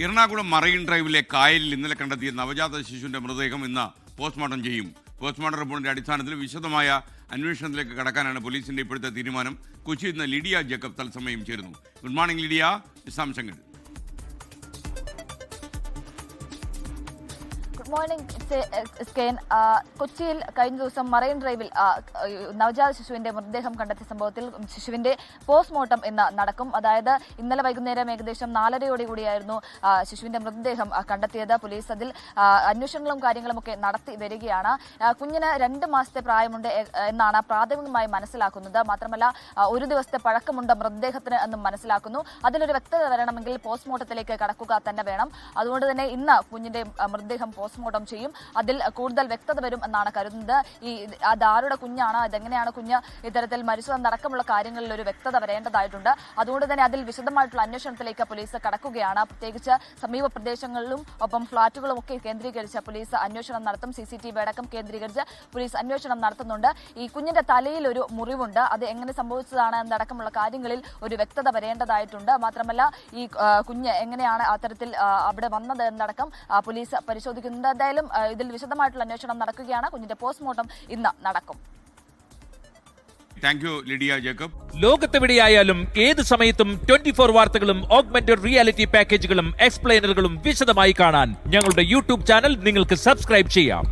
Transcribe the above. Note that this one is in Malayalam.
എറണാകുളം മറൈൻ ഡ്രൈവിലെ കായലിൽ ഇന്നലെ കണ്ടെത്തിയ നവജാത ശിശുവിന്റെ മൃതദേഹം ഇന്ന് പോസ്റ്റ്മോർട്ടം ചെയ്യും. പോസ്റ്റ്മോർട്ടം റിപ്പോർട്ടിന്റെ അടിസ്ഥാനത്തിൽ വിശദമായ അന്വേഷണത്തിലേക്ക് കടക്കാനാണ് പോലീസിന്റെ ഇപ്പോഴത്തെ തീരുമാനം. കൊച്ചിയിൽ നിന്ന് ലിഡിയ ജേക്കബ് തത്സമയം ചേരുന്നു. ഗുഡ് മോർണിംഗ് ലിഡിയ, വിശദാംശങ്ങൾ. കൊച്ചിയിൽ കഴിഞ്ഞ ദിവസം മറൈൻ ഡ്രൈവിൽ നവജാത ശിശുവിന്റെ മൃതദേഹം കണ്ടെത്തിയ സംഭവത്തിൽ ശിശുവിന്റെ പോസ്റ്റ്മോർട്ടം ഇന്ന് നടക്കും. അതായത് ഇന്നലെ വൈകുന്നേരം ഏകദേശം 4:30 ശിശുവിന്റെ മൃതദേഹം കണ്ടെത്തിയത്. പോലീസ് അതിൽ അന്വേഷണങ്ങളും കാര്യങ്ങളും ഒക്കെ നടത്തി വരികയാണ്. കുഞ്ഞിന് 2 മാസത്തെ പ്രായമുണ്ട് എന്നാണ് പ്രാഥമികമായി മനസ്സിലാക്കുന്നത്. മാത്രമല്ല 1 ദിവസത്തെ പഴക്കമുണ്ട് മൃതദേഹത്തിന് എന്നും മനസ്സിലാക്കുന്നു. അതിലൊരു വ്യക്തത വരണമെങ്കിൽ പോസ്റ്റ്മോർട്ടത്തിലേക്ക് കടക്കുക തന്നെ വേണം. അതുകൊണ്ട് തന്നെ ഇന്ന് കുഞ്ഞിന്റെ മൃതദേഹം പോസ്റ്റ്മോർട്ടം ചെയ്യും. അതിൽ കൂടുതൽ വ്യക്തത വരും എന്നാണ് കരുതുന്നത്. അതാരുടെ കുഞ്ഞാണ്, അതെങ്ങനെയാണ് കുഞ്ഞ് ഇത്തരത്തിൽ മരിച്ചതെന്നടക്കമുള്ള കാര്യങ്ങളിൽ ഒരു വ്യക്തത വരേണ്ടതായിട്ടുണ്ട്. അതുകൊണ്ട് തന്നെ അതിൽ വിശദമായിട്ടുള്ള അന്വേഷണത്തിലേക്ക് പോലീസ് കടക്കുകയാണ്. പ്രത്യേകിച്ച് സമീപ പ്രദേശങ്ങളിലും ഒപ്പം ഫ്ളാറ്റുകളും ഒക്കെ കേന്ദ്രീകരിച്ച് പോലീസ് അന്വേഷണം നടത്തും. CCTV അടക്കം കേന്ദ്രീകരിച്ച് പോലീസ് അന്വേഷണം നടത്തുന്നുണ്ട്. ഈ കുഞ്ഞിന്റെ തലയിൽ ഒരു മുറിവുണ്ട്. അത് എങ്ങനെ സംഭവിച്ചതാണ് എന്നടക്കമുള്ള കാര്യങ്ങളിൽ ഒരു വ്യക്തത വരേണ്ടതായിട്ടുണ്ട്. മാത്രമല്ല ഈ കുഞ്ഞ് എങ്ങനെയാണ് അത്തരത്തിൽ അവിടെ വന്നത് എന്നടക്കം പോലീസ് പരിശോധിക്കുന്നത്. എന്തായാലും ഇതിൽ വിശദമായിട്ടുള്ള അന്വേഷണം നടക്കുകയാണ്. കുഞ്ഞിന്റെ പോസ്റ്റ്മോർട്ടം ഇന്ന് നടക്കും. Thank you Lydia Jacob. ലോകത്തെവിടെയായാലും ഏത് സമയത്തും 24 വാർത്തകളും ഓഗ്മെന്റഡ് റിയാലിറ്റി പാക്കേജുകളും എക്സ്പ്ലെയിനറുകളും വിശദമായി കാണാൻ ഞങ്ങളുടെ യൂട്യൂബ് ചാനൽ നിങ്ങൾക്ക് സബ്സ്ക്രൈബ് ചെയ്യാം.